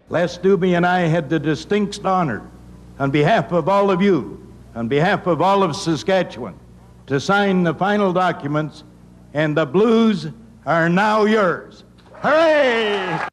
Les Doobie and I had the distinct honor, on behalf of all of you, on behalf of all of Saskatchewan, to sign the final documents, and the Blues are now yours. Hooray!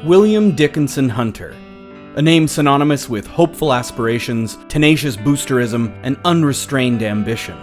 William Dickinson Hunter, a name synonymous with hopeful aspirations, tenacious boosterism, and unrestrained ambition.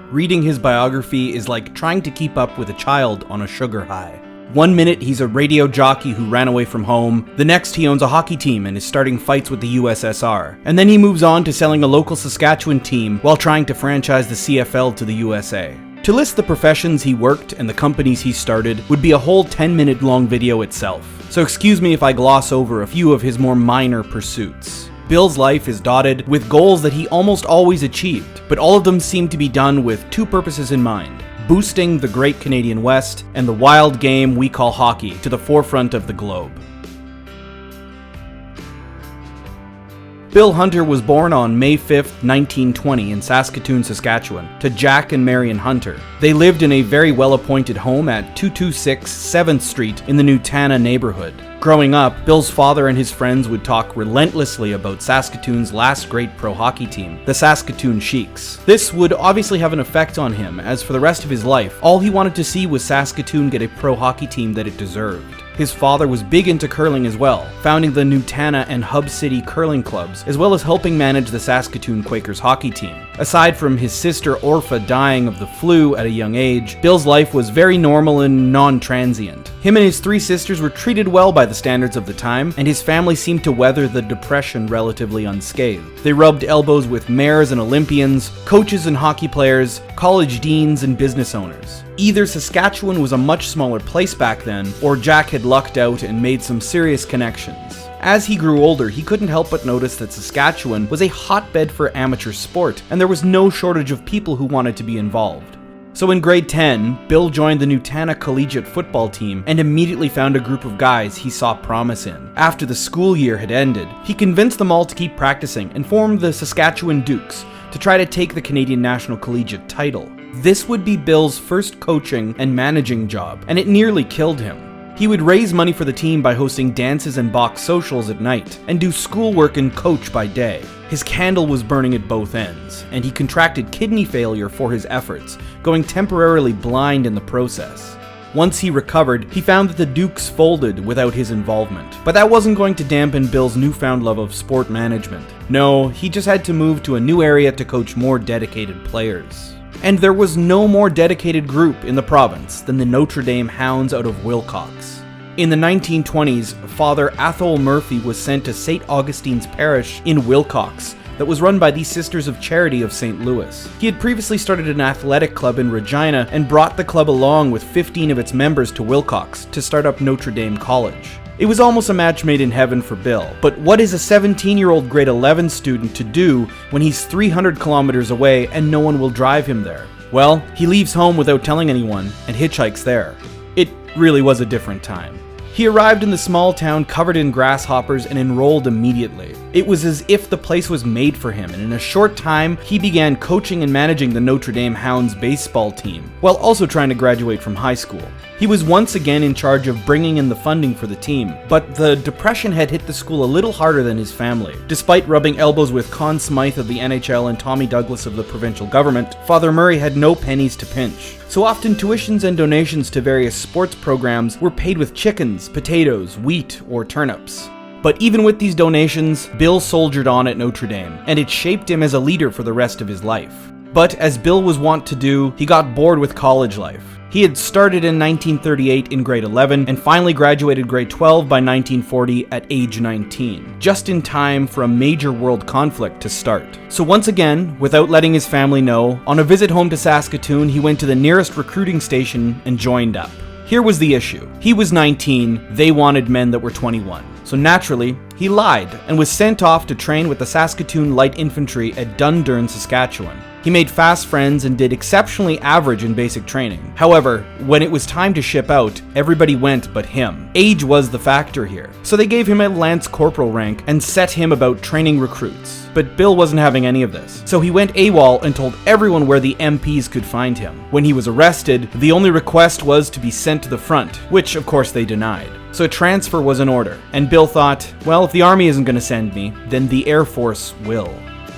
Reading his biography is like trying to keep up with a child on a sugar high. One minute he's a radio jockey who ran away from home, the next he owns a hockey team and is starting fights with the USSR, and then he moves on to selling a local Saskatchewan team while trying to franchise the CFL to the USA. To list the professions he worked and the companies he started would be a whole 10-minute long video itself, so excuse me if I gloss over a few of his more minor pursuits. Bill's life is dotted with goals that he almost always achieved, but all of them seem to be done with two purposes in mind: boosting the great Canadian West and the wild game we call hockey to the forefront of the globe. Bill Hunter was born on May 5th, 1920 in Saskatoon, Saskatchewan, to Jack and Marion Hunter. They lived in a very well-appointed home at 226 7th Street in the Newtana neighborhood. Growing up, Bill's father and his friends would talk relentlessly about Saskatoon's last great pro hockey team, the Saskatoon Sheiks. This would obviously have an effect on him, as for the rest of his life, all he wanted to see was Saskatoon get a pro hockey team that it deserved. His father was big into curling as well, founding the Newtana and Hub City curling clubs, as well as helping manage the Saskatoon Quakers hockey team. Aside from his sister Orpha dying of the flu at a young age, Bill's life was very normal and non-transient. Him and his three sisters were treated well by the standards of the time, and his family seemed to weather the Depression relatively unscathed. They rubbed elbows with mayors and Olympians, coaches and hockey players, college deans and business owners. Either Saskatchewan was a much smaller place back then, or Jack had lucked out and made some serious connections. As he grew older, he couldn't help but notice that Saskatchewan was a hotbed for amateur sport, and there was no shortage of people who wanted to be involved. So in grade 10, Bill joined the Newtana collegiate football team and immediately found a group of guys he saw promise in. After the school year had ended, he convinced them all to keep practicing and formed the Saskatchewan Dukes to try to take the Canadian National Collegiate title. This would be Bill's first coaching and managing job, and it nearly killed him. He would raise money for the team by hosting dances and box socials at night, and do schoolwork and coach by day. His candle was burning at both ends, and he contracted kidney failure for his efforts, going temporarily blind in the process. Once he recovered, he found that the Dukes folded without his involvement. But that wasn't going to dampen Bill's newfound love of sport management. No, he just had to move to a new area to coach more dedicated players. And there was no more dedicated group in the province than the Notre Dame Hounds out of Wilcox. In the 1920s, Father Athol Murphy was sent to St. Augustine's Parish in Wilcox that was run by the Sisters of Charity of St. Louis. He had previously started an athletic club in Regina and brought the club along with 15 of its members to Wilcox to start up Notre Dame College. It was almost a match made in heaven for Bill, but what is a 17-year-old grade 11 student to do when he's 300 kilometers away and no one will drive him there? Well, he leaves home without telling anyone and hitchhikes there. It really was a different time. He arrived in the small town covered in grasshoppers and enrolled immediately. It was as if the place was made for him, and in a short time, he began coaching and managing the Notre Dame Hounds baseball team, while also trying to graduate from high school. He was once again in charge of bringing in the funding for the team, but the Depression had hit the school a little harder than his family. Despite rubbing elbows with Conn Smythe of the NHL and Tommy Douglas of the provincial government, Father Murray had no pennies to pinch. So often tuitions and donations to various sports programs were paid with chickens, potatoes, wheat, or turnips. But even with these donations, Bill soldiered on at Notre Dame, and it shaped him as a leader for the rest of his life. But as Bill was wont to do, he got bored with college life. He had started in 1938 in grade 11 and finally graduated grade 12 by 1940 at age 19, just in time for a major world conflict to start. So once again, without letting his family know, on a visit home to Saskatoon, he went to the nearest recruiting station and joined up. Here was the issue. He was 19, they wanted men that were 21. So naturally, he lied and was sent off to train with the Saskatoon Light Infantry at Dundurn, Saskatchewan. He made fast friends and did exceptionally average in basic training. However, when it was time to ship out, everybody went but him. Age was the factor here. So they gave him a Lance Corporal rank and set him about training recruits. But Bill wasn't having any of this. So he went AWOL and told everyone where the MPs could find him. When he was arrested, the only request was to be sent to the front, which of course they denied. So a transfer was in order, and Bill thought, well, if the army isn't going to send me, then the Air Force will.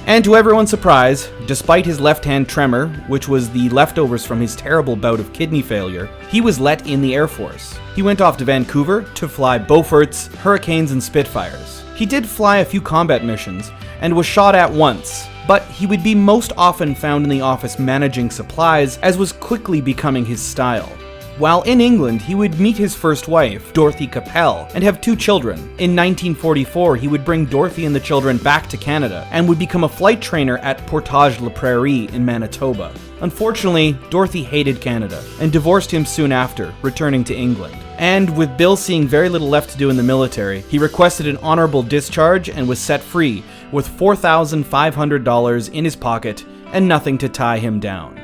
And to everyone's surprise, despite his left-hand tremor, which was the leftovers from his terrible bout of kidney failure, he was let in the Air Force. He went off to Vancouver to fly Beauforts, Hurricanes, and Spitfires. He did fly a few combat missions, and was shot at once, but he would be most often found in the office managing supplies, as was quickly becoming his style. While in England, he would meet his first wife, Dorothy Capel, and have 2 children. In 1944, he would bring Dorothy and the children back to Canada and would become a flight trainer at Portage la Prairie in Manitoba. Unfortunately, Dorothy hated Canada and divorced him soon after, returning to England. And with Bill seeing very little left to do in the military, he requested an honorable discharge and was set free with $4,500 in his pocket and nothing to tie him down.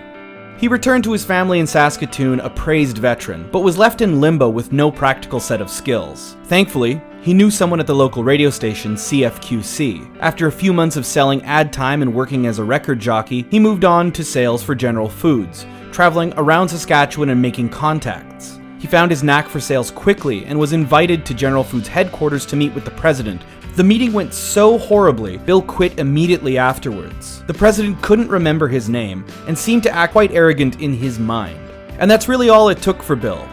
He returned to his family in Saskatoon a praised veteran, but was left in limbo with no practical set of skills. Thankfully, he knew someone at the local radio station, CFQC. After a few months of selling ad time and working as a record jockey, he moved on to sales for General Foods, traveling around Saskatchewan and making contacts. He found his knack for sales quickly and was invited to General Foods headquarters to meet with the president. The meeting went so horribly, Bill quit immediately afterwards. The president couldn't remember his name and seemed to act quite arrogant in his mind. And that's really all it took for Bill.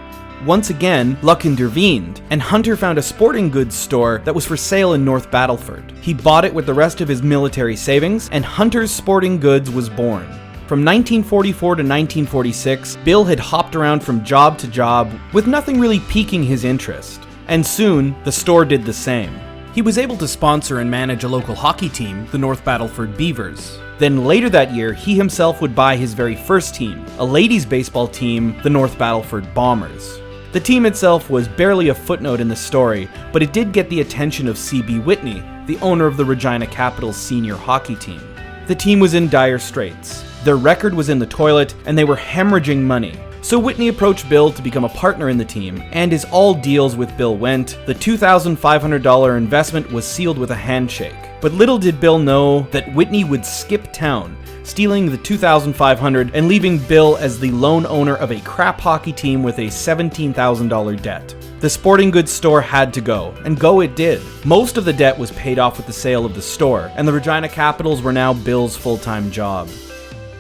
Once again, luck intervened, and Hunter found a sporting goods store that was for sale in North Battleford. He bought it with the rest of his military savings, and Hunter's Sporting Goods was born. From 1944 to 1946, Bill had hopped around from job to job with nothing really piquing his interest. And soon, the store did the same. He was able to sponsor and manage a local hockey team, the North Battleford Beavers. Then later that year, he himself would buy his very first team, a ladies' baseball team, the North Battleford Bombers. The team itself was barely a footnote in the story, but it did get the attention of C.B. Whitney, the owner of the Regina Capitals senior hockey team. The team was in dire straits. Their record was in the toilet, and they were hemorrhaging money. So Whitney approached Bill to become a partner in the team, and as all deals with Bill went, the $2,500 investment was sealed with a handshake. But little did Bill know that Whitney would skip town, stealing the $2,500 and leaving Bill as the lone owner of a crap hockey team with a $17,000 debt. The sporting goods store had to go, and go it did. Most of the debt was paid off with the sale of the store, and the Regina Capitals were now Bill's full-time job.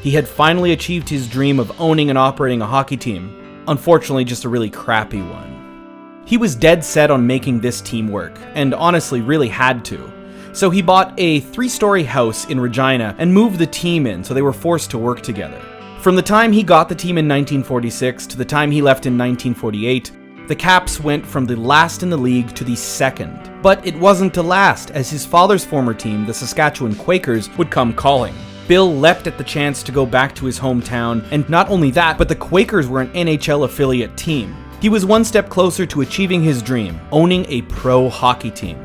He had finally achieved his dream of owning and operating a hockey team. Unfortunately, just a really crappy one. He was dead set on making this team work, and honestly really had to. So he bought a 3-story house in Regina and moved the team in so they were forced to work together. From the time he got the team in 1946 to the time he left in 1948, the Caps went from the last in the league to the second. But it wasn't to last, as his father's former team, the Saskatchewan Quakers, would come calling. Bill leapt at the chance to go back to his hometown, and not only that, but the Quakers were an NHL affiliate team. He was one step closer to achieving his dream, owning a pro hockey team.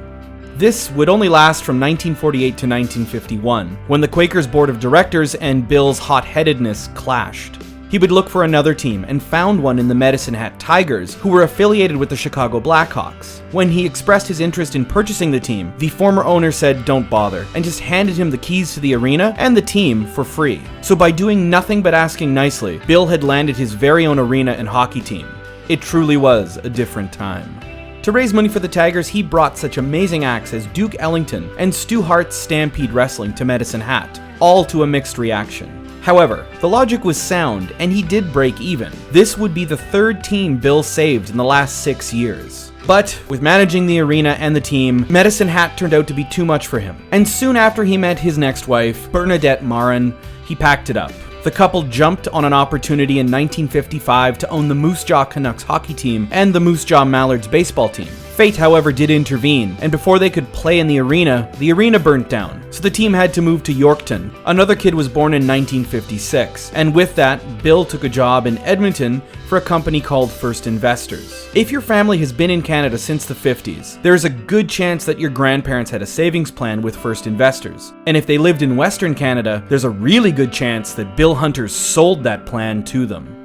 This would only last from 1948 to 1951, when the Quakers' board of directors and Bill's hot-headedness clashed. He would look for another team and found one in the Medicine Hat Tigers, who were affiliated with the Chicago Blackhawks. When he expressed his interest in purchasing the team, the former owner said don't bother, and just handed him the keys to the arena and the team for free. So by doing nothing but asking nicely, Bill had landed his very own arena and hockey team. It truly was a different time. To raise money for the Tigers, he brought such amazing acts as Duke Ellington and Stu Hart's Stampede Wrestling to Medicine Hat, all to a mixed reaction. However, the logic was sound, and he did break even. This would be the 3rd team Bill saved in the last 6 years. But with managing the arena and the team, Medicine Hat turned out to be too much for him. And soon after he met his next wife, Bernadette Marin, he packed it up. The couple jumped on an opportunity in 1955 to own the Moose Jaw Canucks hockey team and the Moose Jaw Mallards baseball team. Fate, however, did intervene, and before they could play in the arena burnt down, so the team had to move to Yorkton. Another kid was born in 1956, and with that, Bill took a job in Edmonton for a company called First Investors. If your family has been in Canada since the 50s, there's a good chance that your grandparents had a savings plan with First Investors. And if they lived in Western Canada, there's a really good chance that Bill Hunter sold that plan to them.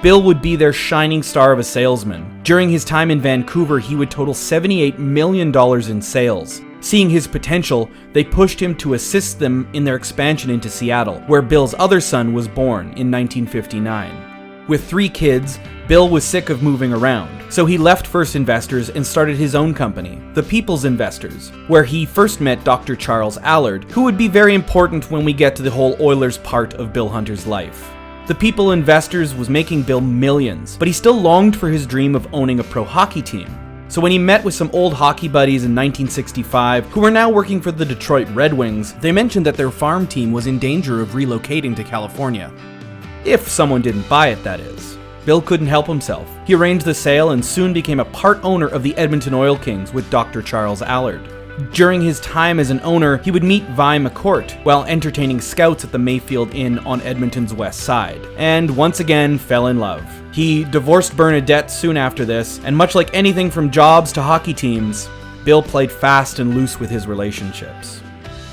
Bill would be their shining star of a salesman. During his time in Vancouver, he would total $78 million in sales. Seeing his potential, they pushed him to assist them in their expansion into Seattle, where Bill's other son was born in 1959. With 3 kids, Bill was sick of moving around, so he left First Investors and started his own company, the People's Investors, where he first met Dr. Charles Allard, who would be very important when we get to the whole Oilers part of Bill Hunter's life. The People Investors was making Bill millions, but he still longed for his dream of owning a pro hockey team. So when he met with some old hockey buddies in 1965, who were now working for the Detroit Red Wings, they mentioned that their farm team was in danger of relocating to California. If someone didn't buy it, that is. Bill couldn't help himself. He arranged the sale and soon became a part owner of the Edmonton Oil Kings with Dr. Charles Allard. During his time as an owner, he would meet Vi McCourt while entertaining scouts at the Mayfield Inn on Edmonton's west side, and once again fell in love. He divorced Bernadette soon after this, and much like anything from jobs to hockey teams, Bill played fast and loose with his relationships.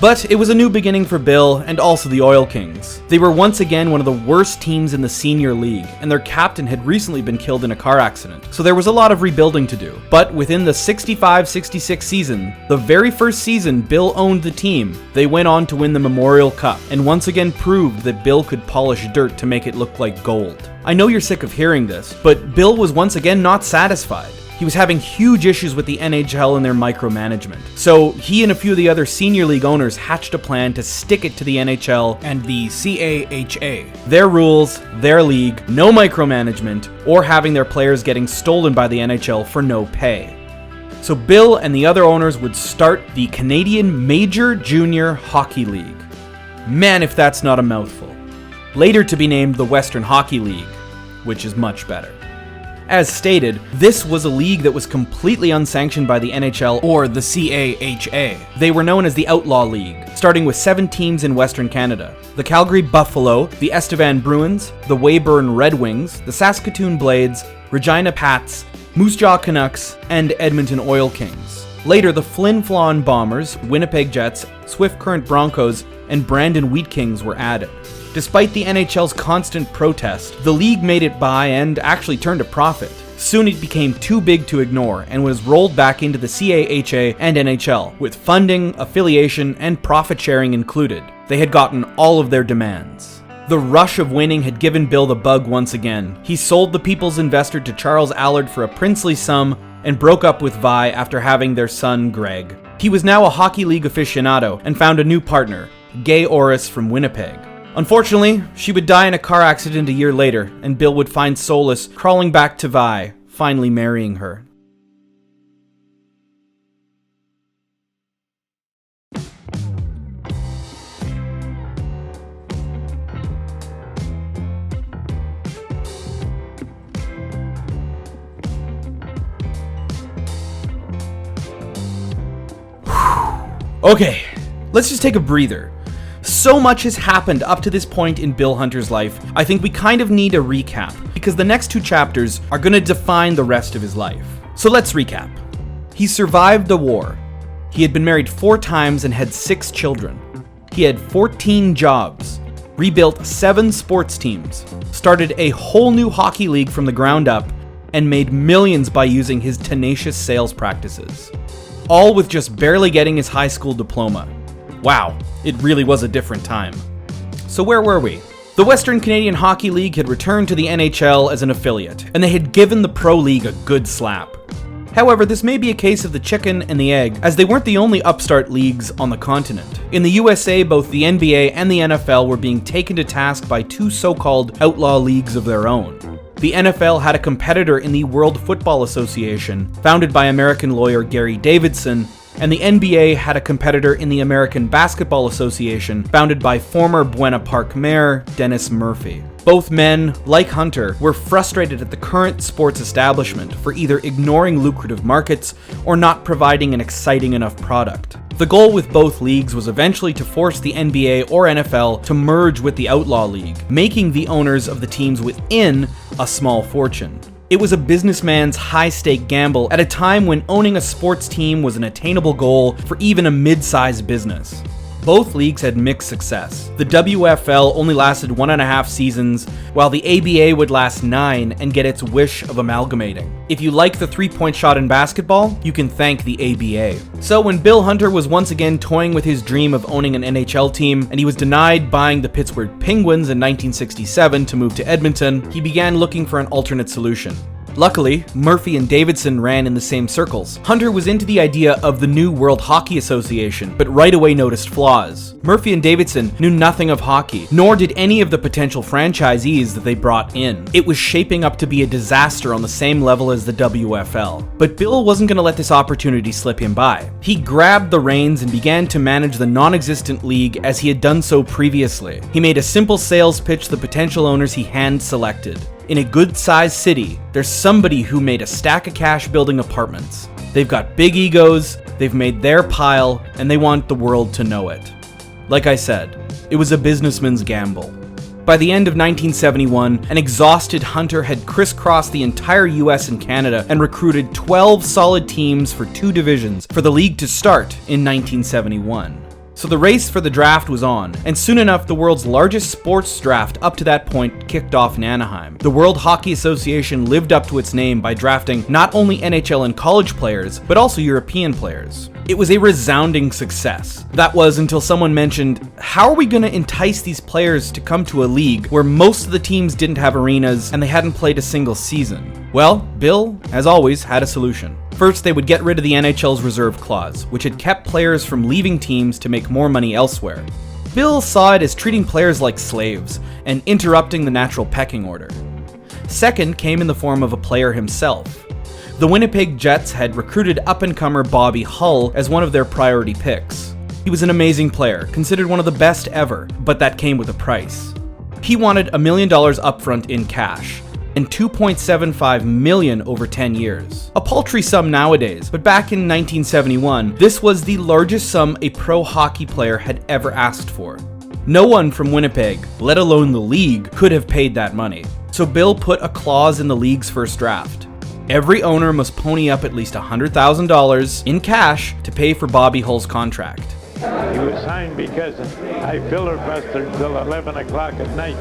But it was a new beginning for Bill and also the Oil Kings. They were once again one of the worst teams in the senior league, and their captain had recently been killed in a car accident, so there was a lot of rebuilding to do. But within the 65-66 season, the very first season Bill owned the team, they went on to win the Memorial Cup, and once again proved that Bill could polish dirt to make it look like gold. I know you're sick of hearing this, but Bill was once again not satisfied. He was having huge issues with the NHL and their micromanagement. So he and a few of the other senior league owners hatched a plan to stick it to the NHL and the CAHA. Their rules, their league, no micromanagement, or having their players getting stolen by the NHL for no pay. So Bill and the other owners would start the Canadian Major Junior Hockey League. Man, if that's not a mouthful. Later to be named the Western Hockey League, which is much better. As stated, this was a league that was completely unsanctioned by the NHL or the CAHA. They were known as the Outlaw League, starting with 7 teams in Western Canada: the Calgary Buffalo, the Estevan Bruins, the Weyburn Red Wings, the Saskatoon Blades, Regina Pats, Moose Jaw Canucks, and Edmonton Oil Kings. Later, the Flin Flon Bombers, Winnipeg Jets, Swift Current Broncos, and Brandon Wheat Kings were added. Despite the NHL's constant protest, the league made it by and actually turned a profit. Soon it became too big to ignore and was rolled back into the CAHA and NHL, with funding, affiliation, and profit sharing included. They had gotten all of their demands. The rush of winning had given Bill the bug once again. He sold the People's Investor to Charles Allard for a princely sum and broke up with Vi after having their son Greg. He was now a hockey league aficionado and found a new partner, Gay Orris from Winnipeg. Unfortunately, she would die in a car accident a year later, and Bill would find solace crawling back to Vi, finally marrying her. Okay, let's just take a breather. So much has happened up to this point in Bill Hunter's life, I think we kind of need a recap, because the next 2 chapters are going to define the rest of his life. So let's recap. He survived the war. He had been married 4 times and had 6 children. He had 14 jobs, rebuilt 7 sports teams, started a whole new hockey league from the ground up, and made millions by using his tenacious sales practices. All with just barely getting his high school diploma. Wow, it really was a different time. So where were we? The Western Canadian Hockey League had returned to the NHL as an affiliate, and they had given the Pro League a good slap. However, this may be a case of the chicken and the egg, as they weren't the only upstart leagues on the continent. In the USA, both the NBA and the NFL were being taken to task by 2 so-called outlaw leagues of their own. The NFL had a competitor in the World Football Association, founded by American lawyer Gary Davidson, and the NBA had a competitor in the American Basketball Association, founded by former Buena Park Mayor Dennis Murphy. Both men, like Hunter, were frustrated at the current sports establishment for either ignoring lucrative markets or not providing an exciting enough product. The goal with both leagues was eventually to force the NBA or NFL to merge with the Outlaw League, making the owners of the teams within a small fortune. It was a businessman's high-stake gamble at a time when owning a sports team was an attainable goal for even a mid-sized business. Both leagues had mixed success. The WFL only lasted 1.5 seasons, while the ABA would last 9 and get its wish of amalgamating. If you like the three-point shot in basketball, you can thank the ABA. So when Bill Hunter was once again toying with his dream of owning an NHL team, and he was denied buying the Pittsburgh Penguins in 1967 to move to Edmonton, he began looking for an alternate solution. Luckily, Murphy and Davidson ran in the same circles. Hunter was into the idea of the new World Hockey Association, but right away noticed flaws. Murphy and Davidson knew nothing of hockey, nor did any of the potential franchisees that they brought in. It was shaping up to be a disaster on the same level as the WFL. But Bill wasn't going to let this opportunity slip him by. He grabbed the reins and began to manage the non-existent league as he had done so previously. He made a simple sales pitch to the potential owners he hand-selected. In a good-sized city, there's somebody who made a stack of cash building apartments. They've got big egos, they've made their pile, and they want the world to know it. Like I said, it was a businessman's gamble. By the end of 1971, an exhausted Hunter had crisscrossed the entire US and Canada and recruited 12 solid teams for 2 divisions for the league to start in 1971. So the race for the draft was on, and soon enough the world's largest sports draft up to that point kicked off in Anaheim. The World Hockey Association lived up to its name by drafting not only NHL and college players, but also European players. It was a resounding success. That was until someone mentioned, how are we going to entice these players to come to a league where most of the teams didn't have arenas and they hadn't played a single season? Well, Bill, as always, had a solution. First, they would get rid of the NHL's reserve clause, which had kept players from leaving teams to make more money elsewhere. Bill saw it as treating players like slaves and interrupting the natural pecking order. Second came in the form of a player himself. The Winnipeg Jets had recruited up-and-comer Bobby Hull as one of their priority picks. He was an amazing player, considered one of the best ever, but that came with a price. He wanted $1 million upfront in cash, and $2.75 million over 10 years. A paltry sum nowadays, but back in 1971, this was the largest sum a pro hockey player had ever asked for. No one from Winnipeg, let alone the league, could have paid that money. So Bill put a clause in the league's first draft. Every owner must pony up at least $100,000 in cash to pay for Bobby Hull's contract. He was signed because I filibustered till 11 o'clock at night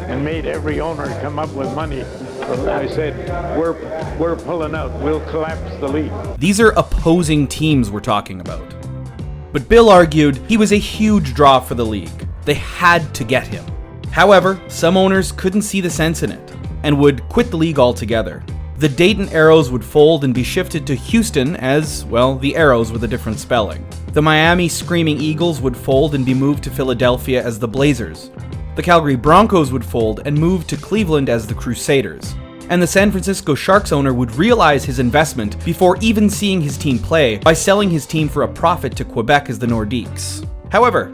and made every owner come up with money. I said, we're pulling out. We'll collapse the league. These are opposing teams we're talking about. But Bill argued he was a huge draw for the league. They had to get him. However, some owners couldn't see the sense in it and would quit the league altogether. The Dayton Arrows would fold and be shifted to Houston as, well, the Arrows with a different spelling. The Miami Screaming Eagles would fold and be moved to Philadelphia as the Blazers. The Calgary Broncos would fold and move to Cleveland as the Crusaders. And the San Francisco Sharks owner would realize his investment before even seeing his team play by selling his team for a profit to Quebec as the Nordiques. However,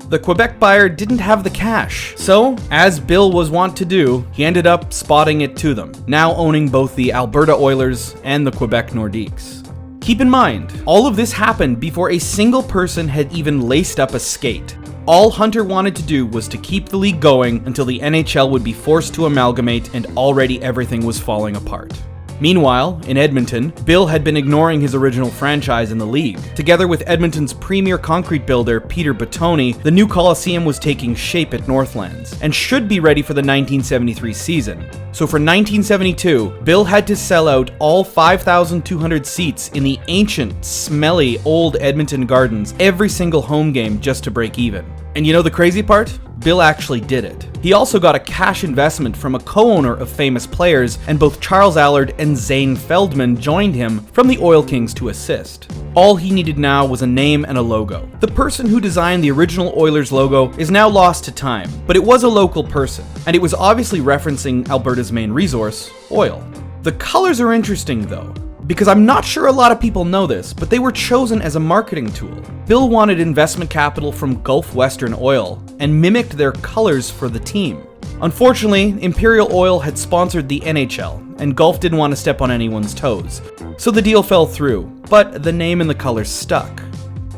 the Quebec buyer didn't have the cash, so, as Bill was wont to do, he ended up spotting it to them, now owning both the Alberta Oilers and the Quebec Nordiques. Keep in mind, all of this happened before a single person had even laced up a skate. All Hunter wanted to do was to keep the league going until the NHL would be forced to amalgamate and already everything was falling apart. Meanwhile, in Edmonton, Bill had been ignoring his original franchise in the league. Together with Edmonton's premier concrete builder, Peter Bottoni, the new Coliseum was taking shape at Northlands, and should be ready for the 1973 season. So for 1972, Bill had to sell out all 5,200 seats in the ancient, smelly, old Edmonton Gardens every single home game just to break even. And you know the crazy part? Bill actually did it. He also got a cash investment from a co-owner of famous players, and both Charles Allard and Zane Feldman joined him from the Oil Kings to assist. All he needed now was a name and a logo. The person who designed the original Oilers logo is now lost to time, but it was a local person, and it was obviously referencing Alberta's main resource, oil. The colors are interesting though. Because I'm not sure a lot of people know this, but they were chosen as a marketing tool. Bill wanted investment capital from Gulf Western Oil and mimicked their colors for the team. Unfortunately, Imperial Oil had sponsored the NHL, and Gulf didn't want to step on anyone's toes, so the deal fell through, but the name and the colors stuck.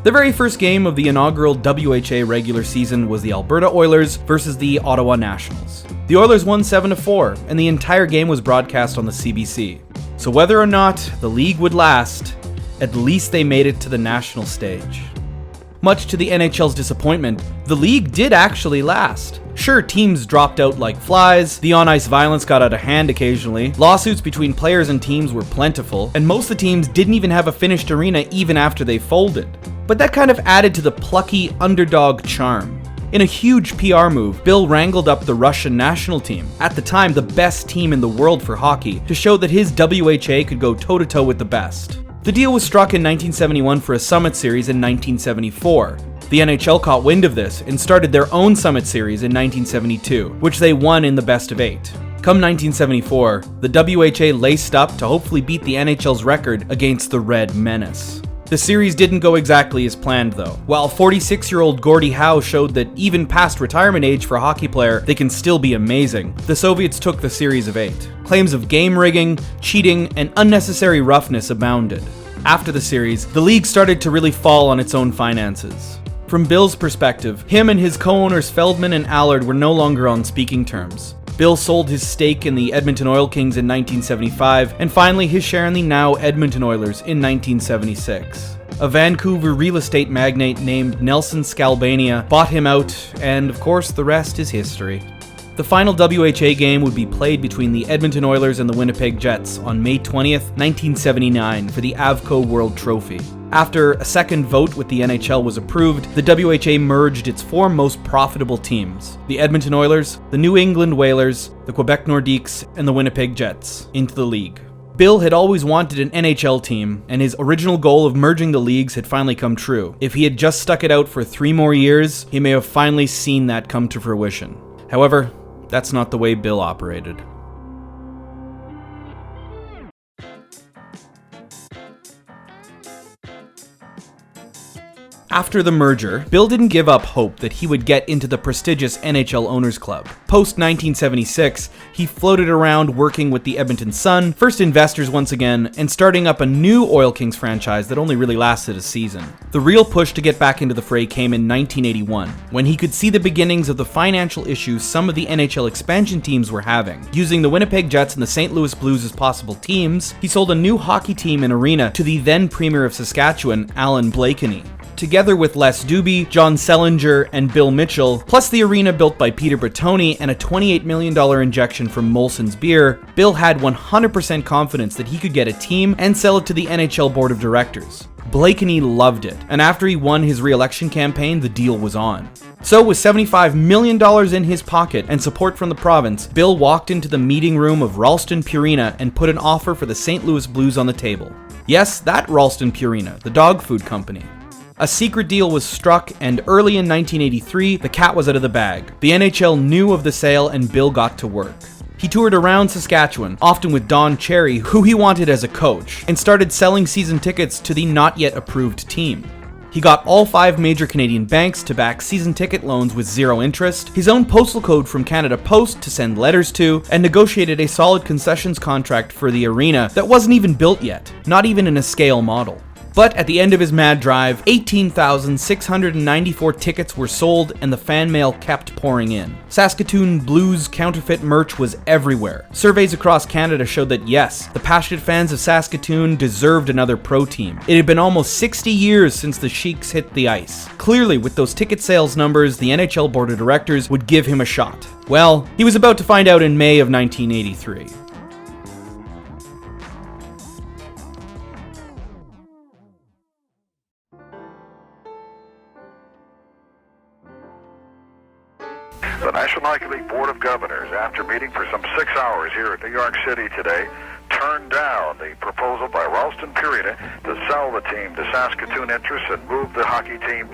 The very first game of the inaugural WHA regular season was the Alberta Oilers versus the Ottawa Nationals. The Oilers won 7-4, and the entire game was broadcast on the CBC. So whether or not the league would last, at least they made it to the national stage. Much to the NHL's disappointment, the league did actually last. Sure, teams dropped out like flies, the on-ice violence got out of hand occasionally, lawsuits between players and teams were plentiful, and most of the teams didn't even have a finished arena even after they folded. But that kind of added to the plucky underdog charm. In a huge PR move, Bill wrangled up the Russian national team, at the time the best team in the world for hockey, to show that his WHA could go toe-to-toe with the best. The deal was struck in 1971 for a Summit Series in 1974. The NHL caught wind of this and started their own Summit Series in 1972, which they won in the best of 8. Come 1974, the WHA laced up to hopefully beat the NHL's record against the Red Menace. The series didn't go exactly as planned though. While 46-year-old Gordie Howe showed that even past retirement age for a hockey player, they can still be amazing, the Soviets took the series of 8. Claims of game rigging, cheating, and unnecessary roughness abounded. After the series, the league started to really fall on its own finances. From Bill's perspective, him and his co-owners Feldman and Allard were no longer on speaking terms. Bill sold his stake in the Edmonton Oil Kings in 1975, and finally his share in the now Edmonton Oilers in 1976. A Vancouver real estate magnate named Nelson Scalbania bought him out, and of course the rest is history. The final WHA game would be played between the Edmonton Oilers and the Winnipeg Jets on May 20th, 1979 for the Avco World Trophy. After a second vote with the NHL was approved, the WHA merged its 4 most profitable teams, the Edmonton Oilers, the New England Whalers, the Quebec Nordiques, and the Winnipeg Jets, into the league. Bill had always wanted an NHL team, and his original goal of merging the leagues had finally come true. If he had just stuck it out for 3 more years, he may have finally seen that come to fruition. However, that's not the way Bill operated. After the merger, Bill didn't give up hope that he would get into the prestigious NHL Owners Club. Post-1976, he floated around working with the Edmonton Sun, first investors once again, and starting up a new Oil Kings franchise that only really lasted a season. The real push to get back into the fray came in 1981, when he could see the beginnings of the financial issues some of the NHL expansion teams were having. Using the Winnipeg Jets and the St. Louis Blues as possible teams, he sold a new hockey team and arena to the then Premier of Saskatchewan, Alan Blakeney. Together with Les Doobie, John Sellinger, and Bill Mitchell, plus the arena built by Peter Bertoni and a $28 million injection from Molson's Beer, Bill had 100% confidence that he could get a team and sell it to the NHL Board of Directors. Blakeney loved it, and after he won his re-election campaign, the deal was on. So with $75 million in his pocket and support from the province, Bill walked into the meeting room of Ralston Purina and put an offer for the St. Louis Blues on the table. Yes, that Ralston Purina, the dog food company. A secret deal was struck, and early in 1983, the cat was out of the bag. The NHL knew of the sale, and Bill got to work. He toured around Saskatchewan, often with Don Cherry, who he wanted as a coach, and started selling season tickets to the not yet approved team. He got all 5 major Canadian banks to back season ticket loans with 0 interest, his own postal code from Canada Post to send letters to, and negotiated a solid concessions contract for the arena that wasn't even built yet, not even in a scale model. But at the end of his mad drive, 18,694 tickets were sold and the fan mail kept pouring in. Saskatoon Blues counterfeit merch was everywhere. Surveys across Canada showed that yes, the passionate fans of Saskatoon deserved another pro team. It had been almost 60 years since the Sheiks hit the ice. Clearly, with those ticket sales numbers, the NHL Board of Directors would give him a shot. Well, he was about to find out in May of 1983. The National Hockey League Board of Governors, after meeting for some 6 hours here at New York City today, turned down the proposal by Ralston Purina to sell the team to Saskatoon interests and move the hockey team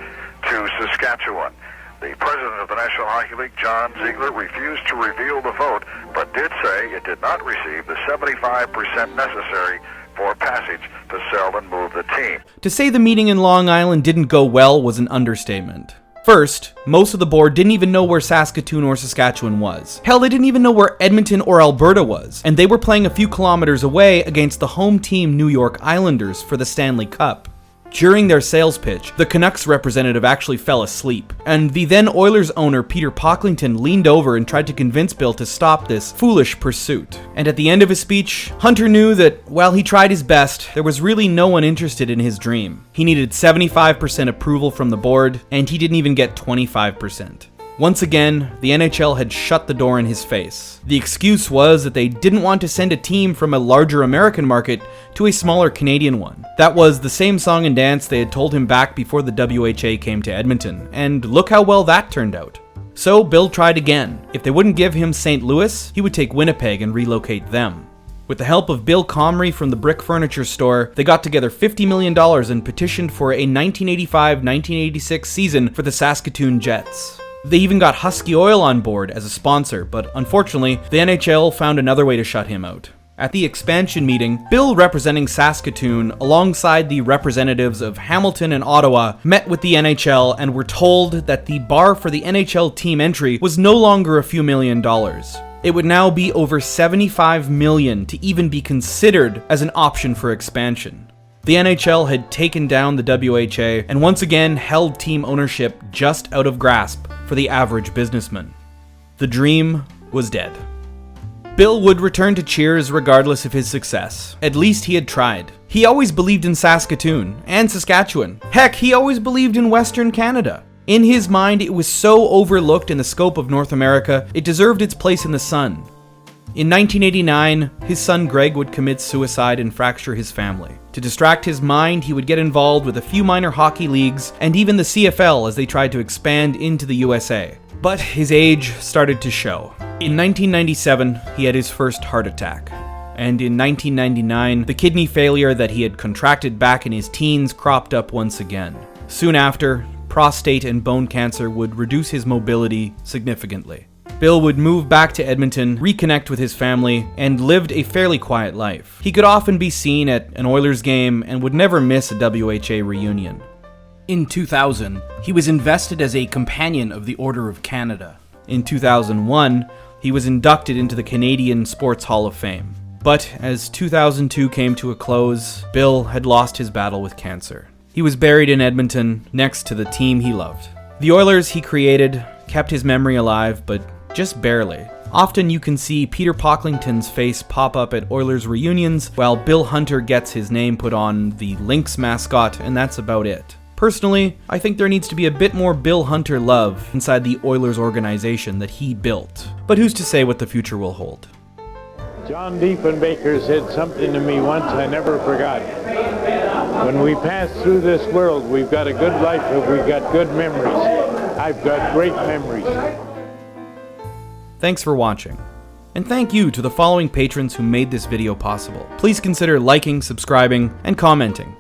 to Saskatchewan. The president of the National Hockey League, John Ziegler, refused to reveal the vote, but did say it did not receive the 75% necessary for passage to sell and move the team. To say the meeting in Long Island didn't go well was an understatement. First, most of the board didn't even know where Saskatoon or Saskatchewan was. Hell, they didn't even know where Edmonton or Alberta was, and they were playing a few kilometers away against the home team New York Islanders for the Stanley Cup. During their sales pitch, the Canucks representative actually fell asleep, and the then Oilers owner Peter Pocklington leaned over and tried to convince Bill to stop this foolish pursuit. And at the end of his speech, Hunter knew that while he tried his best, there was really no one interested in his dream. He needed 75% approval from the board, and he didn't even get 25%. Once again, the NHL had shut the door in his face. The excuse was that they didn't want to send a team from a larger American market to a smaller Canadian one. That was the same song and dance they had told him back before the WHA came to Edmonton, and look how well that turned out. So Bill tried again. If they wouldn't give him St. Louis, he would take Winnipeg and relocate them. With the help of Bill Comrie from the Brick Furniture Store, they got together $50 million and petitioned for a 1985-1986 season for the Saskatoon Jets. They even got Husky Oil on board as a sponsor, but unfortunately, the NHL found another way to shut him out. At the expansion meeting, Bill, representing Saskatoon, alongside the representatives of Hamilton and Ottawa, met with the NHL and were told that the bar for the NHL team entry was no longer a few $1 million. It would now be over $75 million to even be considered as an option for expansion. The NHL had taken down the WHA and once again held team ownership just out of grasp for the average businessman. The dream was dead. Bill would return to Cheers regardless of his success. At least he had tried. He always believed in Saskatoon and Saskatchewan. Heck, he always believed in Western Canada. In his mind, it was so overlooked in the scope of North America, it deserved its place in the sun. In 1989, his son Greg would commit suicide and fracture his family. To distract his mind, he would get involved with a few minor hockey leagues and even the CFL as they tried to expand into the USA. But his age started to show. In 1997, he had his first heart attack. And in 1999, the kidney failure that he had contracted back in his teens cropped up once again. Soon after, prostate and bone cancer would reduce his mobility significantly. Bill would move back to Edmonton, reconnect with his family, and lived a fairly quiet life. He could often be seen at an Oilers game and would never miss a WHA reunion. In 2000, he was invested as a Companion of the Order of Canada. In 2001, he was inducted into the Canadian Sports Hall of Fame. But as 2002 came to a close, Bill had lost his battle with cancer. He was buried in Edmonton, next to the team he loved. The Oilers he created kept his memory alive, but just barely. Often you can see Peter Pocklington's face pop up at Oilers reunions, while Bill Hunter gets his name put on the Lynx mascot, and that's about it. Personally, I think there needs to be a bit more Bill Hunter love inside the Oilers organization that he built. But who's to say what the future will hold? John Diefenbaker said something to me once I never forgot. When we pass through this world, we've got a good life if we've got good memories. I've got great memories. Thanks for watching. And thank you to the following patrons who made this video possible. Please consider liking, subscribing, and commenting.